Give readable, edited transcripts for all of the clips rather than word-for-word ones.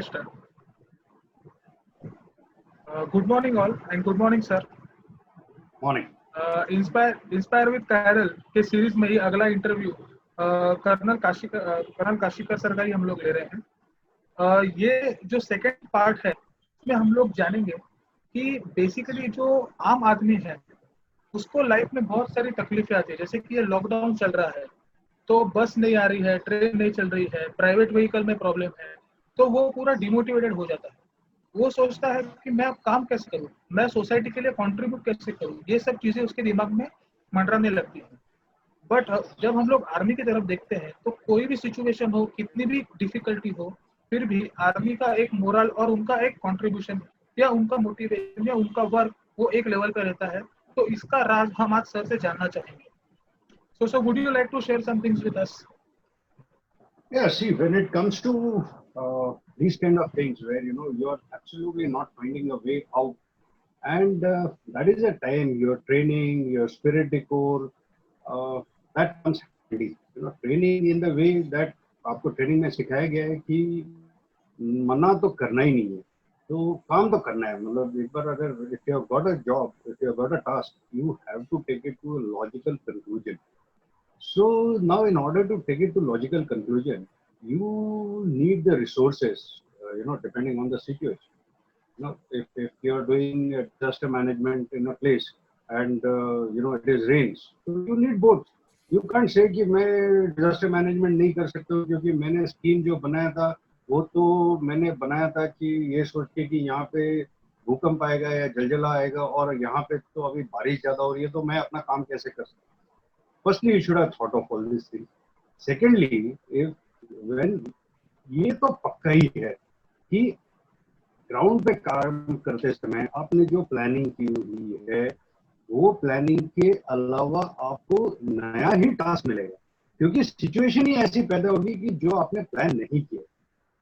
start. Good morning, all, and good morning, sir. Morning. Inspire with Carol के series में ही अगला interview colonel Kashikar sir का ही हम लोग ले रहे हैं. ये जो सेकंड पार्ट है उसमें हम लोग जानेंगे कि बेसिकली जो आम आदमी है उसको लाइफ में बहुत सारी तकलीफें आती है. जैसे कि ये लॉकडाउन चल रहा है तो बस नहीं आ रही है, ट्रेन नहीं चल रही है, प्राइवेट व्हीकल में प्रॉब्लम है, तो वो पूरा डिमोटिवेटेड हो जाता है. वो सोचता है कि मैं अब काम कैसे करूं, मैं सोसाइटी के लिए कंट्रीब्यूट कैसे करूं. ये सब चीजें उसके दिमाग में मंडराने लगती हैं. बट जब हम लोग आर्मी की तरफ देखते हैं तो कोई भी सिचुएशन हो, कितनी भी डिफिकल्टी हो, फिर भी आर्मी का एक मोरल और उनका एक कंट्रीब्यूशन या उनका मोटिवेशन या उनका वर्क वो एक लेवल पे रहता है. तो इसका राज हम आज सर से जानना चाहेंगे. So would you like to share some things with us? Yeah, see, when it comes to these kind of things where you're absolutely not finding a way out, and that is a time your training, your spirit decor, that comes handy. Training in the way that आपको training में सिखाया गया है कि मना तो करना ही नहीं है, तो काम तो करना है. मतलब एक बार अगर if you have got a job, if you have got a task, you have to take it to a logical conclusion. So now, in order to take it to logical conclusion, you need the resources, depending on the situation. If you're doing a disaster management in a place and it is rains, so you need both. You can't say कि मैं disaster management नहीं कर सकता हूँ क्योंकि मैंने scheme जो बनाया था वो तो मैंने बनाया था कि ये सोच के कि यहाँ पे भूकंप आएगा या जलजला आएगा और यहाँ पे तो अभी बारिश ज्यादा हो रही है, तो मैं अपना काम कैसे कर सकता हूँ. Firstly, you should have thought of all these things. Secondly, when ये तो पक्का ही है कि ग्राउंड पे काम करते समय आपने जो प्लानिंग की हुई है वो प्लानिंग के अलावा आपको नया ही टास्क मिलेगा क्योंकि सिचुएशन ही ऐसी पैदा होगी कि जो आपने प्लान नहीं किया.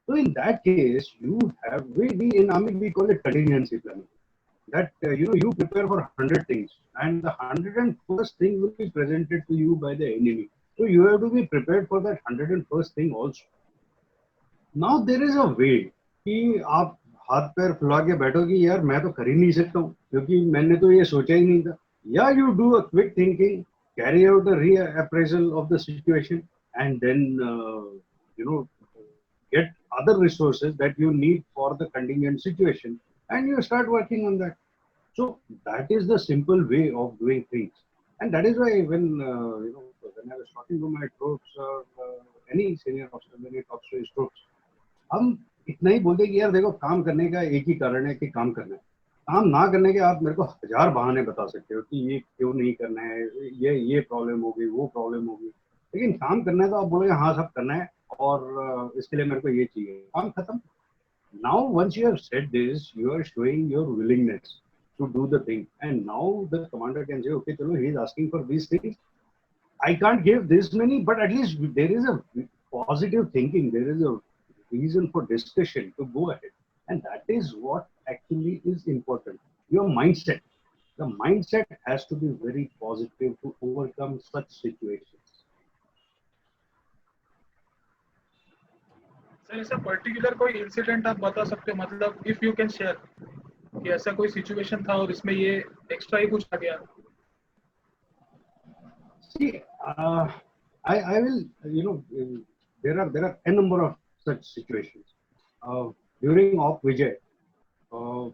तो in that case you have we in army we call it contingency planning. That you prepare for 100 things and the 101st thing will be presented to you by the enemy, so you have to be prepared for that 101st thing also. Now there is a way कि आप हाथ पैर फुला के बैठोगे यार मैं तो कर ही नहीं सकता हूँ क्योंकि मैंने तो ये सोचा ही नहीं था. या you do a quick thinking, carry out a reappraisal of the situation and then get other resources that you need for the contingent situation and you start working on that. So that is the simple way of doing things, and that is why when I was talking to my troops or any senior officer when he talks to his troops, हम इतना ही बोलते कि यार देखो काम करने का एक ही कारण है कि काम करना है. काम ना करने के आप मेरे को 1000 बहाने बता सकते हो कि ये क्यों नहीं करना है, ये प्रॉब्लम होगी, वो प्रॉब्लम होगी, लेकिन काम करना है तो आप बोलोगे हाँ सब करना है और इसके लिए मेरे को ये चाहिए, काम खत्म. Now once you have said this, you are showing your willingness to do the thing, and now the commander can say, okay, chalo, he is asking for these things. I can't give this many, but at least there is a positive thinking. There is a reason for discussion to go ahead, and that is what actually is important. Your mindset. The mindset has to be very positive to overcome such situations. Sir ऐसा particular कोई incident आप बता सकते हो, मतलब if you can share कि ऐसा कोई सिचुएशन था और इसमें ये एक्स्ट्रा ही कुछ आ गया. See, I will, there are a number of such situations. During Op Vijay,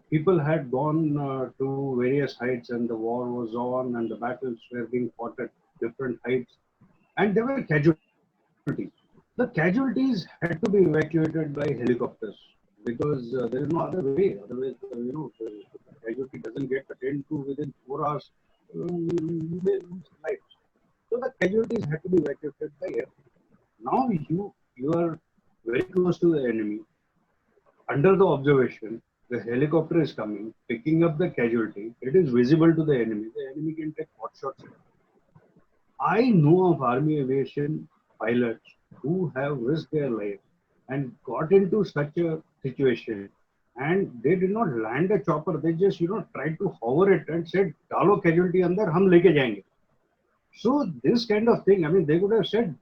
people had gone to various heights and the war was on and the battles were being fought at different heights and there were casualties. The casualties had to be evacuated by helicopters because there is no other way. Otherwise, the casualty doesn't get attended to within 4 hours. You may lose life. So the casualties had to be evacuated by air. Now you are very close to the enemy. Under the observation, the helicopter is coming, picking up the casualty. It is visible to the enemy. The enemy can take hot shots. I know of army aviation pilots who have risked their life and got into such a situation and they did not land a chopper. They just tried to hover it and said, "Dalo casualty andar, hum leke jayenge." So this kind of thing, I mean, they could have said,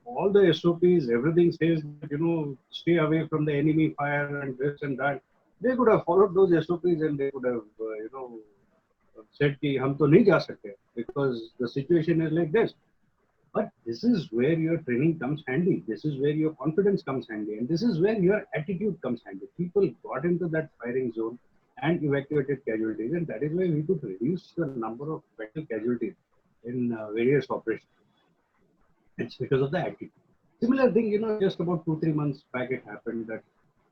all the SOPs, everything says that, stay away from the enemy fire and this and that. They could have followed those SOPs and they could have, said कि हम तो नहीं जा सकते because the situation is like this. But this is where your training comes handy. This is where your confidence comes handy. And this is where your attitude comes handy. People got into that firing zone and evacuated casualties. And that is why we could reduce the number of fatal casualties in various operations. It's because of the attitude. Similar thing, just about 2-3 months back, it happened that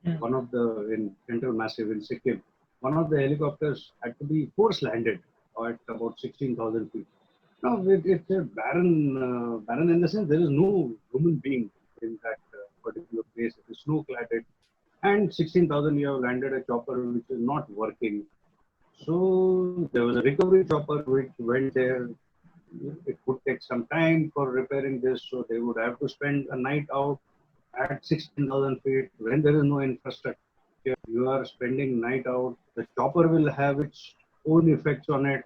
in Central Massive in Sikkim, one of the helicopters had to be force landed at about 16,000 feet. Now, it's a barren in the sense there is no human being in that particular place. It is snow-cladded, and 16,000 you have landed a chopper which is not working. So there was a recovery chopper which went there. It would take some time for repairing this, so they would have to spend a night out at 16,000 feet when there is no infrastructure. You are spending night out. The chopper will have its own effects on it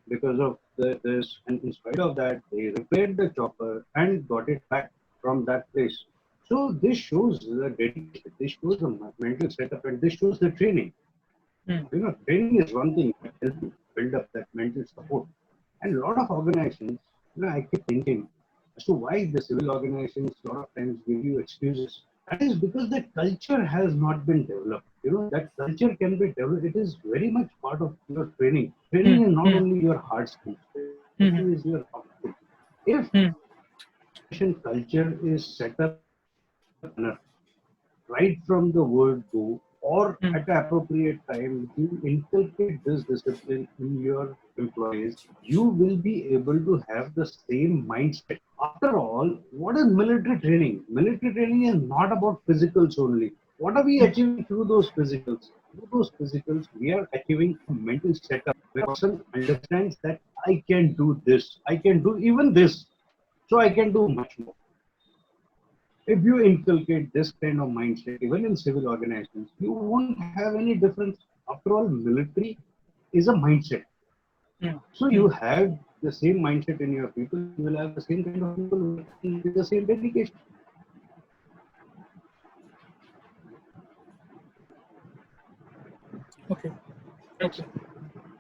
because of this, and in spite of that, they repaired the chopper and got it back from that place. So this shows the dedication, this shows the mental setup, and this shows the training. Training is one thing that helps you build up that mental support. And a lot of organizations, I keep thinking as to why the civil organizations a lot of times give you excuses. That is because the culture has not been developed. That culture can be developed. It is very much part of your training. Training is not only your hard skills. Training is your soft skills. If culture is set up right from the word go, or at the appropriate time, you inculcate this discipline in your employees, you will be able to have the same mindset. After all, what is military training? Military training is not about physicals only. What are we achieving through those physicals? Through those physicals, we are achieving a mental setup where a person understands that I can do this, I can do even this, so I can do much more. If you inculcate this kind of mindset, even in civil organizations, you won't have any difference. After all, military is a mindset. So you have the same mindset in your people, you will have the same kind of people with the same dedication. Okay.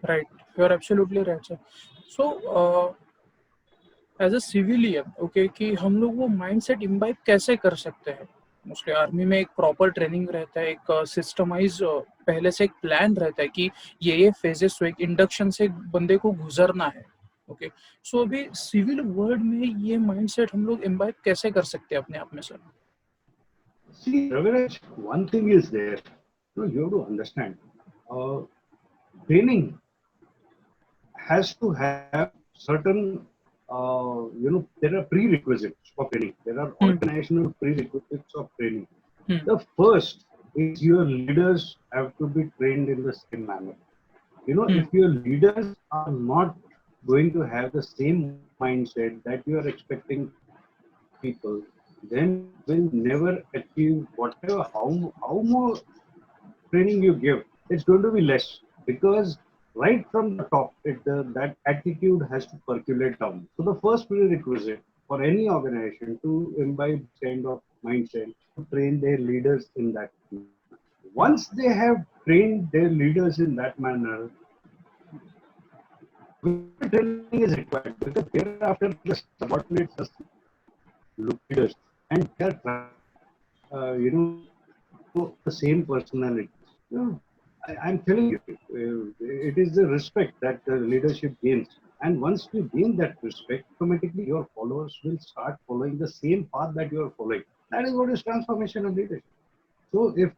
Right. You are absolutely right, sir. So, as a civilian okay कि हम लोग वो mindset imbibe कैसे कर सकते हैं? Mostly army में एक प्रॉपर ट्रेनिंग रहता है, एक सिस्टमाइज पहले से एक प्लान रहता है कि ये फेजेस एक इंडक्शन से बंदे को गुजरना है. ओके, सो अभी सिविल वर्ल्ड में ये माइंडसेट हम लोग इम्बाइब कैसे कर सकते हैं अपने आप में sir? See, Raviraj, one thing is there. You have to understand. Training has to have certain there are prerequisites for training. There are organizational prerequisites of training. The first is your leaders have to be trained in the same manner. If your leaders are not going to have the same mindset that you are expecting people, then will never achieve whatever, how more training you give, it's going to be less, because right from the top, that attitude has to percolate down. So the first prerequisite for any organization to imbibe kind of mindset, to train their leaders in that manner. Once they have trained their leaders in that manner, training is required, because thereafter the subordinates are leaders, and they are the same personality. I'm telling you, it is the respect that the leadership gains. And once you gain that respect, automatically your followers will start following the same path that you are following. That is what is transformation of leadership. So if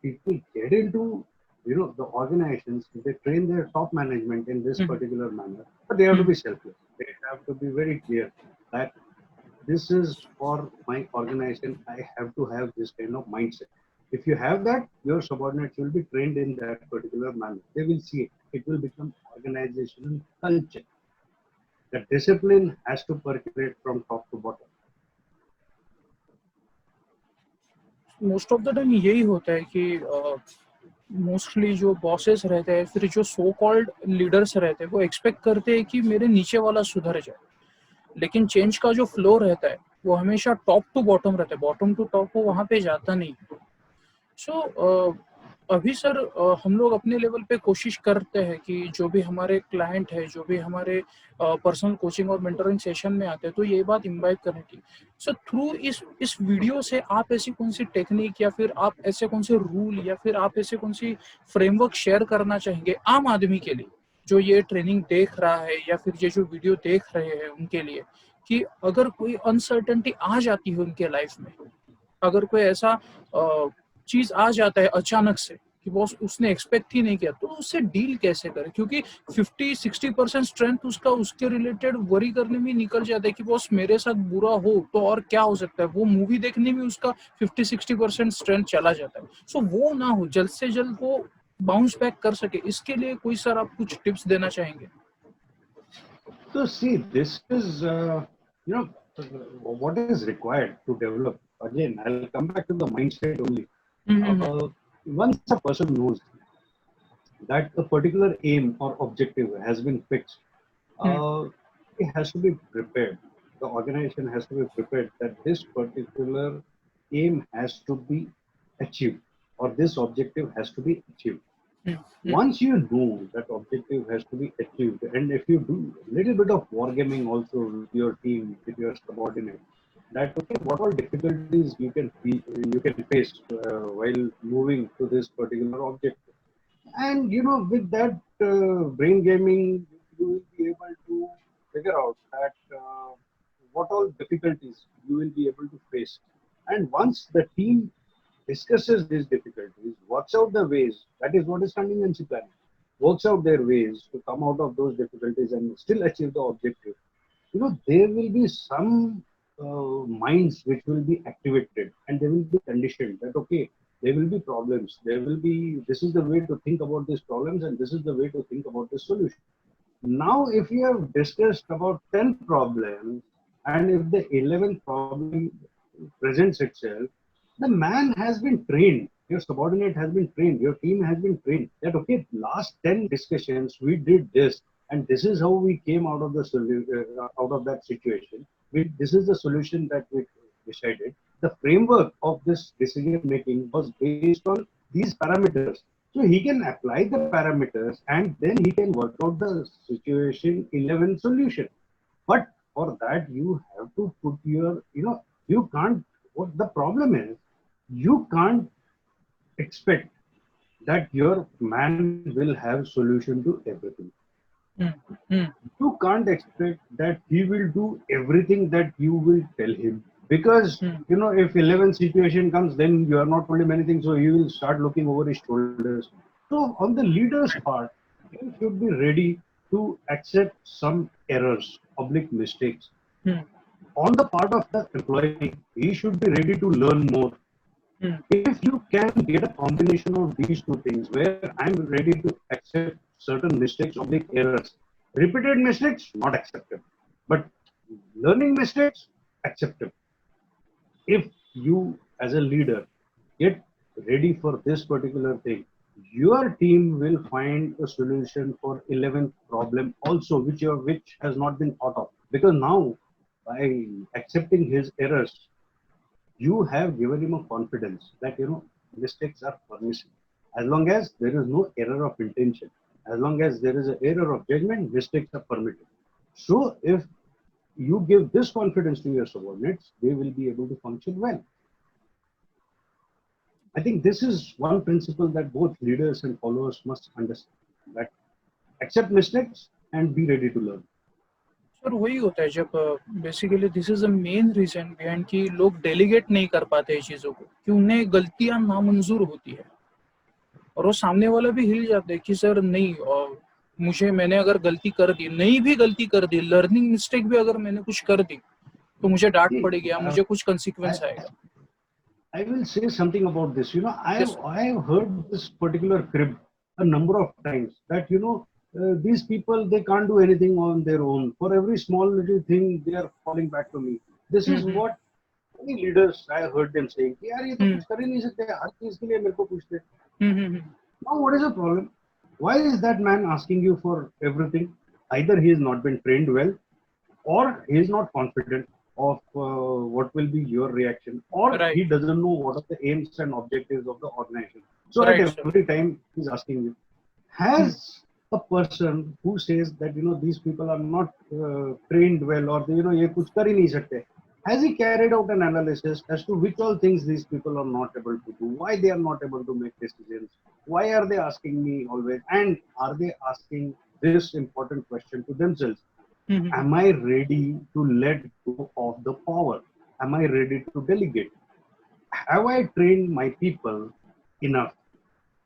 people get into, the organizations, they train their top management in this particular manner, but they have to be selfless. They have to be very clear that this is for my organization. I have to have this kind of mindset. If you have that, your subordinates will be trained in that particular manner. They will see it. It will become organizational culture. The discipline has to percolate from top to bottom. Most of the time यही होता है कि mostly जो bosses रहते हैं, फिर जो so called leaders रहते हैं, वो एक्सपेक्ट करते हैं कि मेरे नीचे वाला सुधर जाए, लेकिन चेंज का जो फ्लो रहता है वो हमेशा टॉप टू बॉटम रहता है, बॉटम टू टॉप वो वहाँ पे जाता नहीं। सो अभी सर हम लोग अपने लेवल पे कोशिश करते हैं कि जो भी हमारे क्लाइंट है, जो भी हमारे पर्सनल कोचिंग और मेंटरिंग सेशन में आते हैं, तो ये बात इम्बाइब करने की। सो थ्रू इस वीडियो से आप ऐसी कौन सी टेक्निक या फिर आप ऐसे कौन से रूल या फिर आप ऐसे कौन सी फ्रेमवर्क शेयर करना चाहेंगे आम आदमी के लिए जो ये ट्रेनिंग देख रहा है या फिर ये जो वीडियो देख रहे हैं उनके लिए, कि अगर कोई अनसर्टेनिटी आ जाती है उनके लाइफ में, अगर कोई ऐसा चीज आ जाता है अचानक से कि बॉस उसने एक्सपेक्ट ही नहीं किया, तो उससे डील कैसे करे? क्योंकि 50-60% स्ट्रेंथ उसका उसके रिलेटेड वरी करने में निकल जाता है कि बॉस मेरे साथ बुरा हो तो और क्या हो सकता है, वो मूवी देखने में उसका 50-60% स्ट्रेंथ चला जाता है। सो वो ना हो, जल्द से जल्द वो बाउंस बैक कर सके, इसके लिए कोई सर आप कुछ टिप्स देना चाहेंगे? So see, this is, you know, what is required to develop. Again, I'll come back to the mindset only. Once a person knows that a particular aim or objective has been fixed, it has to be prepared. The organization has to be prepared that this particular aim has to be achieved or this objective has to be achieved. Once you know that objective has to be achieved, and if you do a little bit of wargaming also with your team, with your subordinate, that okay, what all difficulties you can face while moving to this particular objective, and with that brain gaming, you will be able to figure out that what all difficulties you will be able to face, and once the team discusses these difficulties, works out the ways, that is what is contingency planning, works out their ways to come out of those difficulties and still achieve the objective. There will be some minds which will be activated and they will be conditioned that, okay, there will be problems. This is the way to think about these problems and this is the way to think about the solution. Now, if you have discussed about 10 problems and if the 11th problem presents itself, the man has been trained, your subordinate has been trained, your team has been trained that, okay, last 10 discussions, we did this and this is how we came out of out of that situation. This is the solution that we decided. The framework of this decision making was based on these parameters. So he can apply the parameters and then he can work out the situation 11 solution. But for that, you have to put you can't, what the problem is, you can't expect that your man will have solution to everything. You can't expect that he will do everything that you will tell him. Because, if 11 situation comes, then you are not told him anything, so he will start looking over his shoulders. So, on the leader's part, he should be ready to accept some errors, public mistakes. On the part of the employee, he should be ready to learn more. If you can get a combination of these two things, where I'm ready to accept certain mistakes, public errors, repeated mistakes, not acceptable, but learning mistakes, acceptable. If you as a leader get ready for this particular thing, your team will find a solution for 11th problem also, which has not been thought of. Because now, by accepting his errors, you have given him a confidence that mistakes are permissible. As long as there is no error of intention, as long as there is an error of judgment, mistakes are permitted. So if you give this confidence to your subordinates, they will be able to function well. I think this is one principle that both leaders and followers must understand, that accept mistakes and be ready to learn. Sir वही होता है जब basically this is the main reason behind कि लोग delegate नहीं कर पाते हैं चीज़ों को, कि उन्हें गलतियां नामंजूर होती है और वो सामने वाला भी हिल जाते हैं कि सर नहीं, मैंने अगर गलती कर दी, नहीं भी गलती कर दी, लर्निंग मिस्टेक भी अगर मैंने कुछ कर दी तो मुझे डांट पड़ेगी या मुझे कुछ कंसिक्वेंस आएगा. I will say something about this. I've heard this particular crib a number of times that these people, they can't do anything on their own. For every small little thing, they are falling back to me. This is what many leaders, I heard them saying. यार ये तो कुछ कर ही नहीं सकते, हर चीज के लिए मेरे को पूछते. Now what is the problem? Why is that man asking you for everything? Either he has not been trained well, or he is not confident, of what will be your reaction, or Right. he doesn't know what are the aims and objectives of the organization. So at Right, sir. every time he's asking you, has a person who says that these people are not trained well, or ये कुछ कर ही नहीं सकते, has he carried out an analysis as to which all things these people are not able to do, why they are not able to make decisions, why are they asking me always, and are they asking this important question to themselves? Am I ready to let go of the power? Am I ready to delegate? Have I trained my people enough?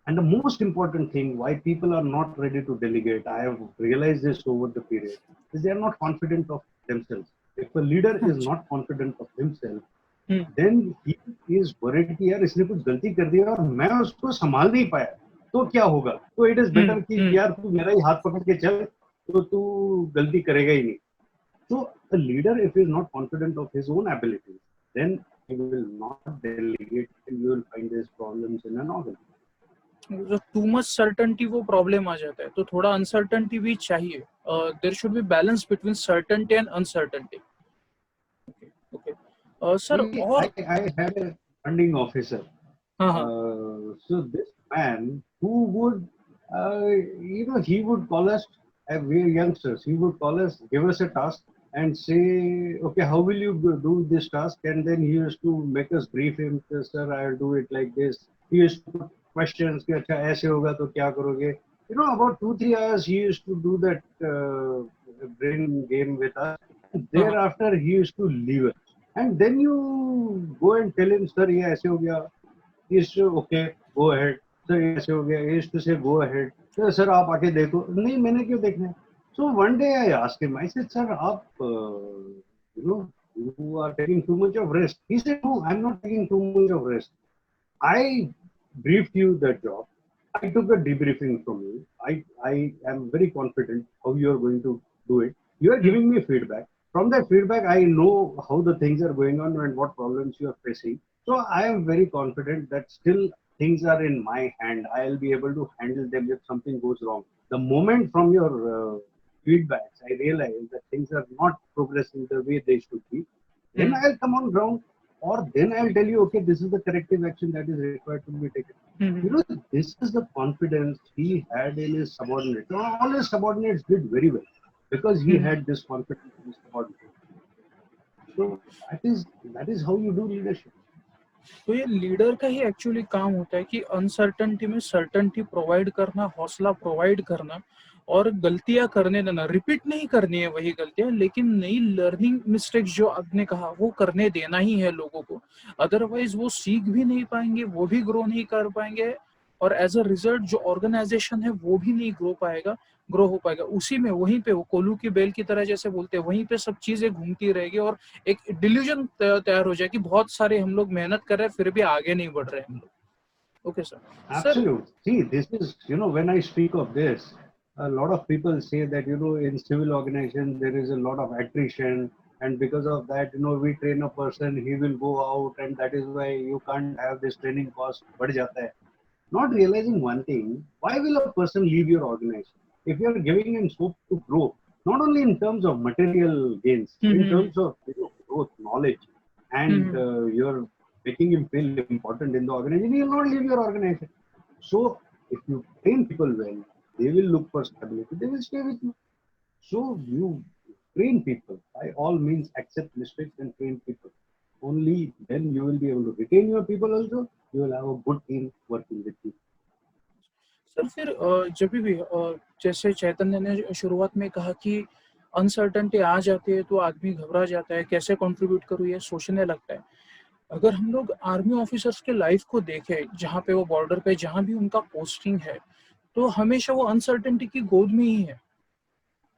And the most important thing, why people are not ready to delegate, I have realized this over the period, is they are not confident of themselves. If a leader is अच्छा. not confident of himself, hmm. then he is worried कि यार इसने कुछ गलती कर दिया और मैं उसको संभाल नहीं पाया, तो क्या होगा? तो इट इज बेटर कि यार तू मेरा ही हाथ पकड़ के चल, तो तू गलती करेगा ही नहीं. So a leader, if he is not confident of his own abilities, then he will not delegate, and you will find these problems in an organization. Too much certainty वो प्रॉब्लम आ जाता है, तो थोड़ा अनसर्टेनिटी भी चाहिए. There should be balance between certainty and uncertainty. Okay sir. और I had a funding officer. हाँ हाँ. So this man who would, he would call us, we youngsters, he would call us, give us a task and say, okay, how will you do this task? And then he used to make us brief him, sir, I'll do it like this. He used to put questions, कि अच्छा ऐसे होगा तो क्या करोगे? About 2-3 hours he used to do that brain game with us. Thereafter he used to leave us. And then you go and tell him, sir, ये ऐसे हो गया. He used to, okay, go ahead. Sir, ये ऐसे हो गया. He used to say, go ahead. Sir, आप आके देखो. नहीं, मैंने क्यों देखना है? So one day I asked him, I said, sir, आप, you are taking too much of rest. He said, no, I'm not taking too much of rest. I briefed you the job. I took a debriefing from you. I am very confident how you are going to do it. You are giving me feedback. From that feedback, I know how the things are going on and what problems you are facing. So I am very confident that still things are in my hand. I'll be able to handle them if something goes wrong. The moment from your feedbacks, I realize that things are not progressing the way they should be. Then I'll come on ground, or then I'll tell you, okay, this is the corrective action that is required to be taken. This is the confidence he had in his subordinates. All his subordinates did very well because he had this confidence in his subordinates. So that is how you do leadership. तो ये leader का ही actually काम होता है कि uncertainty में certainty provide करना, हौसला प्रोवाइड करना और गलतियां करने देना. रिपीट नहीं करनी है वही गलतियां, लेकिन नई लर्निंग मिस्टेक्स जो आपने कहा वो करने देना ही है लोगों को. अदरवाइज वो सीख भी नहीं पाएंगे, वो भी ग्रो नहीं कर पाएंगे, और एज अ रिजल्ट जो ऑर्गेनाइजेशन है वो भी नहीं ग्रो हो पाएगा. उसी में वहीं पे वो कोलू की बेल की तरह जैसे बोलते हैं, वहीं पे सब चीजें घूमती रहेगी और एक डिल्यूजन तैयार हो जाए कि बहुत सारे हम लोग मेहनत कर रहे हैं फिर भी आगे नहीं बढ़ रहे हम लोग. Okay sir. Absolutely. See, this is, when I speak of this, a lot of people say that, in civil organizations, there is a lot of attrition. And because of that, we train a person, he will go out. And that is why you can't have this training cost. बढ़ जाता है. Not realizing one thing, why will a person leave your organization? If you are giving him scope to grow, not only in terms of material gains, in terms of growth, knowledge, and you're making him feel important in the organization, he will not leave your organization. So if you train people well, they will look for stability, they will stay with you. So you train people, by all means accept mistakes and train people. Only then you will be able to retain your people also, you will have a good team working with you. Sir फिर जब भी जैसे चैतन्य ने शुरुआत में कहा कि uncertainty आ जाती है तो आदमी घबरा जाता है, कैसे कंट्रीब्यूट करूँ ये सोचने लगता है. अगर हम लोग आर्मी ऑफिसर्स के लाइफ को देखें, जहाँ पे वो बॉर्डर पे जहाँ भी उनका पोस्टिंग है, तो हमेशा वो अनसर्टेनिटी की गोद में ही है.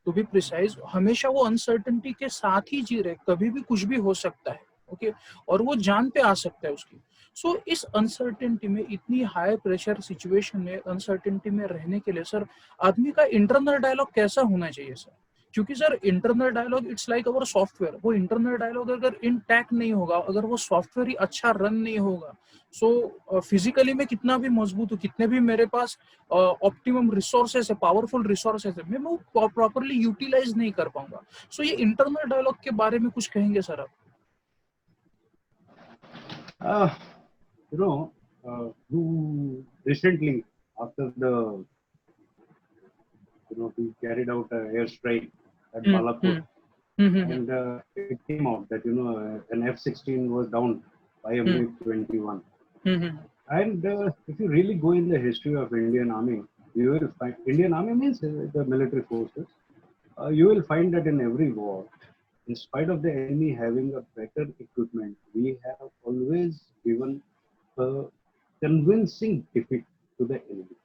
टू बी प्रिसाइज, हमेशा वो अनसर्टेनिटी के साथ ही जी रहे, कभी भी कुछ भी हो सकता है. ओके, और वो जान पे आ सकता है उसकी. सो इस अनसर्टेनिटी में, इतनी हाई प्रेशर सिचुएशन में अनसर्टेनिटी में रहने के लिए सर आदमी का इंटरनल डायलॉग कैसा होना चाहिए सर? क्योंकि sir internal dialogue it's like our software, वो इंटरनल डायलॉग अगर इंटैक्ट नहीं होगा, अगर वो सॉफ्टवेयर ही अच्छा रन नहीं होगा, सो फिजिकली मैं कितना भी मजबूत हूँ, कितने भी मेरे पास ऑप्टिमम रिसोर्सेस है, पावरफुल रिसोर्सेस है, मैं वो प्रॉपरली यूटिलाइज नहीं कर पाऊंगा। सो ये इंटरनल डायलॉग के बारे में कुछ कहेंगे सर आप? Uh, you recently, after the, we carried out an airstrike at hmm Balakot, hmm hmm and it came out that, an F-16 was down by a hmm MiG-21. Hmm And if you really go in the history of Indian Army, you will find Indian Army means the military forces. You will find that in every war, in spite of the enemy having a better equipment, we have always given a convincing defeat to the enemy.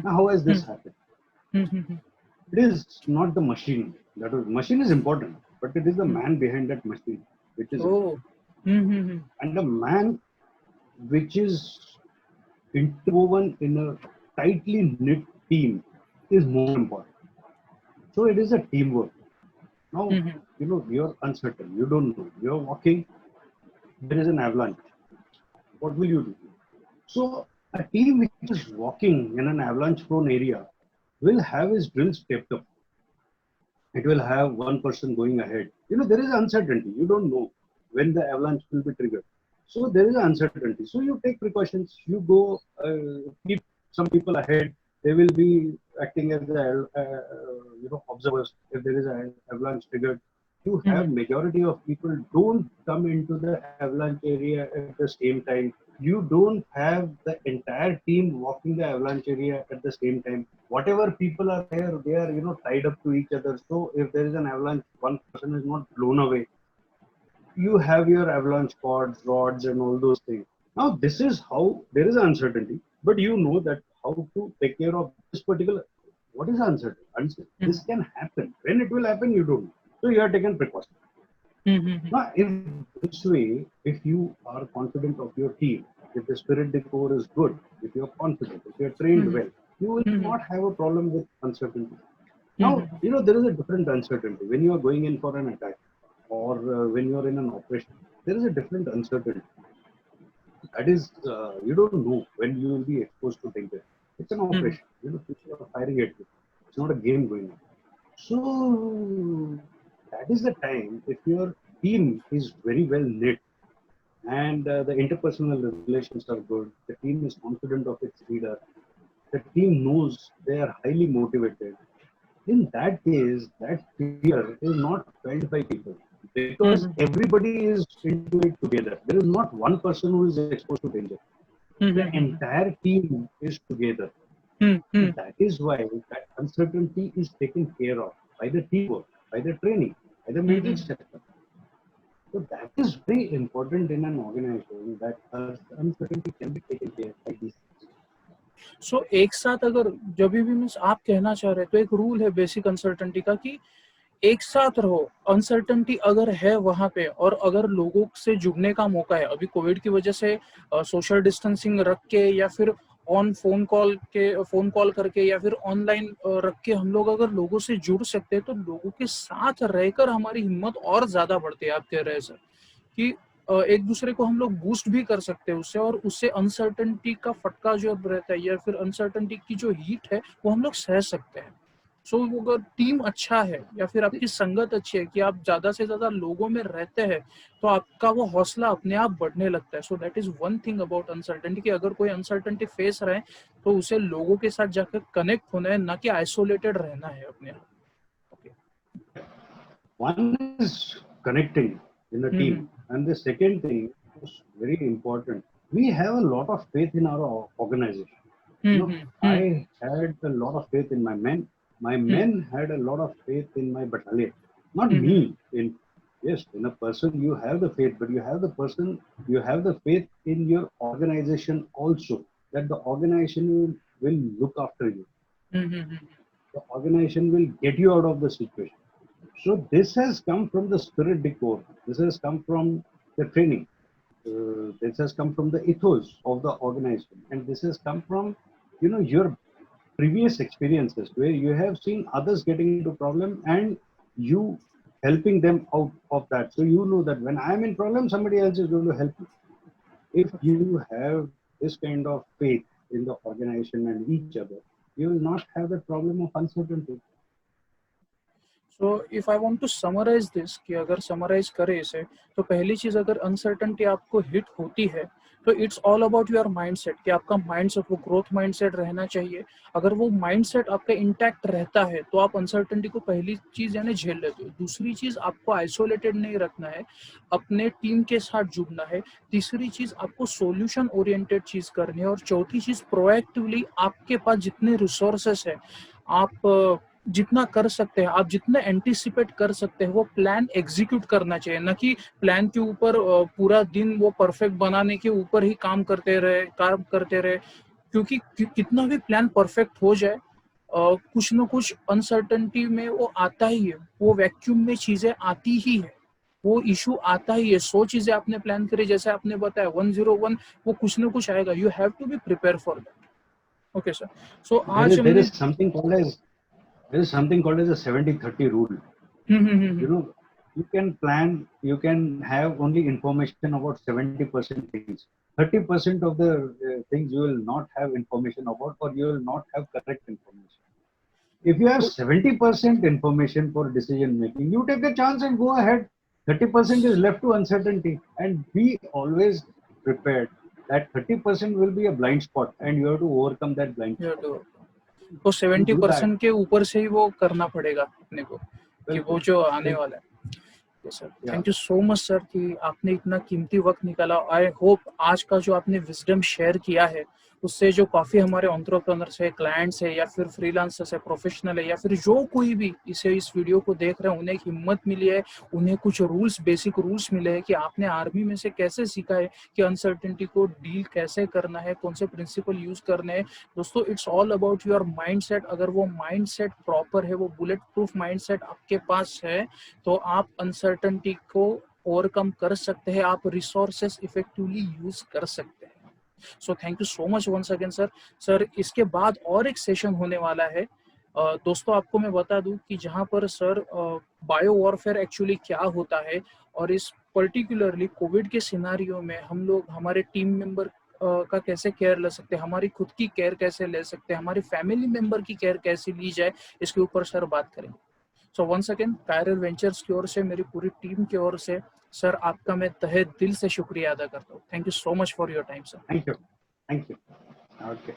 Now, how has this happened? Hmm It is not the machine. Machine is important, but it is the man behind that machine which is O important. Hmm And the man which is interwoven in a tightly knit team is more important. So it is a teamwork. Now, hmm you're uncertain. You don't know. You're walking. There is an avalanche. What will you do? So a team which is walking in an avalanche-prone area will have his drills stepped up. It will have one person going ahead. There is uncertainty. You don't know when the avalanche will be triggered. So there is uncertainty. So you take precautions. You go, keep some people ahead. They will be acting as the observers. If there is an avalanche triggered, you have hmm majority of people don't come into the avalanche area at the same time. You don't have the entire team walking the avalanche area at the same time. Whatever people are there, they are tied up to each other. So if there is an avalanche, one person is not blown away. You have your avalanche pods, rods, and all those things. Now this is how there is uncertainty, but you know that how to take care of this particular. What is uncertain? This can happen. When it will happen, you don't know. So you are taking precaution. Hmm Now, if this way, if you are confident of your team, if the spirit decor is good, if you are confident, if you are trained well, you will not have a problem with uncertainty. Now, there is a different uncertainty when you are going in for an attack or when you are in an operation. There is a different uncertainty. That is, you don't know when you will be exposed to danger. It's an operation. People are firing at you. It's not a game going on. So that is the time if your team is very well knit and the interpersonal relations are good, the team is confident of its leader, the team knows they are highly motivated. In that case, that fear is not felt by people because everybody is into it together. There is not one person who is exposed to danger. The entire team is together. And that is why that uncertainty is taken care of by the teamwork, by the training, by the mental setup. So that is very important in an organization that uncertainty can be taken care by these. सो एक साथ अगर जब भी means आप कहना चाह रहे हैं तो एक रूल है बेसिक अनसर्टेनिटी का कि एक साथ रहो। अनसर्टेनिटी अगर है वहां पे और अगर लोगों से जुड़ने का मौका है, अभी कोविड की वजह से सोशल डिस्टेंसिंग रख के या फिर फोन कॉल करके या फिर ऑनलाइन रख के हम लोग अगर लोगों से जुड़ सकते हैं तो लोगों के साथ रहकर हमारी हिम्मत और ज्यादा बढ़ती है। आप कह रहे हैं सर कि एक दूसरे को हम लोग बूस्ट भी कर सकते हैं उससे, और उससे अनसर्टेनिटी का फटका जो रहता है या फिर अनसर्टेनिटी की जो हीट है वो हम लोग सह सकते हैं। सो अगर टीम अच्छा है या फिर आपकी संगत अच्छी है कि आप ज्यादा से ज्यादा लोगों में रहते हैं तो आपका वो हौसला अपने आप बढ़ने लगता है। So that is one thing about uncertainty कि अगर कोई अनसर्टेनिटी फेस रहे तो उसे लोगों के साथ जाकर कनेक्ट होना है, ना कि आइसोलेटेड रहना है अपने आप। One is connecting in the team, and the second thing is very important. We have a lot of faith in our organization. I had a lot of faith in my men. My men had a lot of faith in my battalion. Not me. In a person you have the faith, but you have the faith in your organization also. That the organization will look after you. The organization will get you out of the situation. So this has come from the spirit decor. This has come from the training. This has come from the ethos of the organization, and this has come from your previous experiences where you have seen others getting into problem and you helping them out of that. So you know that when I'm in problem, somebody else is going to help me. If you have this kind of faith in the organization and each other, you will not have the problem of uncertainty. So if I want to summarize this, कि अगर summarize करें इसे, तो पहली चीज अगर uncertainty आपको hit होती है, तो it's all about your mindset, कि आपका mindset वो growth mindset रहना चाहिए. अगर वो mindset आपका intact रहता है, तो आप uncertainty को पहली चीज यानी झेल लेते हो. दूसरी चीज आपको isolated नहीं रखना है, अपने टीम के साथ जुड़ना है. तीसरी चीज आपको solution oriented चीज करनी है. और चौथी चीज proactively आपके पास जितने resources है, आप जितना कर सकते हैं, आप जितना एंटिसिपेट कर सकते हैं, वो प्लान एग्जीक्यूट करना चाहिए. न कि प्लान के ऊपर पूरा दिन वो परफेक्ट बनाने के ऊपर ही काम करते रहे. क्योंकि कितना भी प्लान परफेक्ट हो जाए, कुछ न कुछ अनसर्टेनिटी में वो आता ही है. वो वैक्यूम में चीजें आती ही है, वो इशू आता ही है. 100 चीजें आपने प्लान करी, जैसे आपने बताया 101, वो कुछ न कुछ आएगा. You have to be prepare for that. Okay sir. So आज There is something called as a 70-30 rule. You know, you can plan, you can have only information about 70% things. 30% of the things you will not have information about, or you will not have correct information. If you have 70% information for decision making, you take a chance and go ahead. 30% is left to uncertainty, and be always prepared that 30% will be a blind spot and you have to overcome that blind spot. तो 70% के ऊपर से ही वो करना पड़ेगा अपने को, कि वो जो आने वाला है. Sir thank you so much sir कि आपने इतना कीमती वक्त निकाला. आई होप आज का जो आपने विजडम शेयर किया है, उससे जो काफी हमारे एंटरप्रेन्योर्स है, क्लाइंट्स है, या फिर फ्रीलांसर्स है, प्रोफेशनल है, या फिर जो कोई भी इस वीडियो को देख रहे हैं, उन्हें हिम्मत मिली है, उन्हें कुछ रूल्स, बेसिक रूल्स मिले हैं कि आपने आर्मी में से कैसे सीखा है कि अनसर्टेनिटी को डील कैसे करना है, कौन से प्रिंसिपल यूज करने हैं. दोस्तों, it's all about your mindset. अगर वो माइंडसेट प्रॉपर है, वो बुलेट प्रूफ माइंडसेट आपके पास है, तो आप अनसर्टेनिटी को ओवरकम कर सकते हैं, आप रिसोर्सेस इफेक्टिवली यूज कर सकते हैं. So thank you so much once again sir. Sir इसके बाद और एक सेशन होने वाला है. दोस्तों, आपको मैं बता दूं कि जहां पर सर बायो वॉरफेयर एक्चुअली क्या होता है, और इस पर्टिकुलरली कोविड के सिनारियो में हम लोग हमारे टीम मेंबर का कैसे केयर ले सकते हैं, हमारी खुद की केयर कैसे ले सकते हैं, हमारी फैमिली मेंबर की केयर कैसे ली जाए, इसके ऊपर सर बात करेंगे. So once again Kairal ventures की ओर से, मेरी पूरी टीम की ओर से सर आपका मैं तहे दिल से शुक्रिया अदा करता हूँ. Thank you so much for your time sir. Thank you. Okay.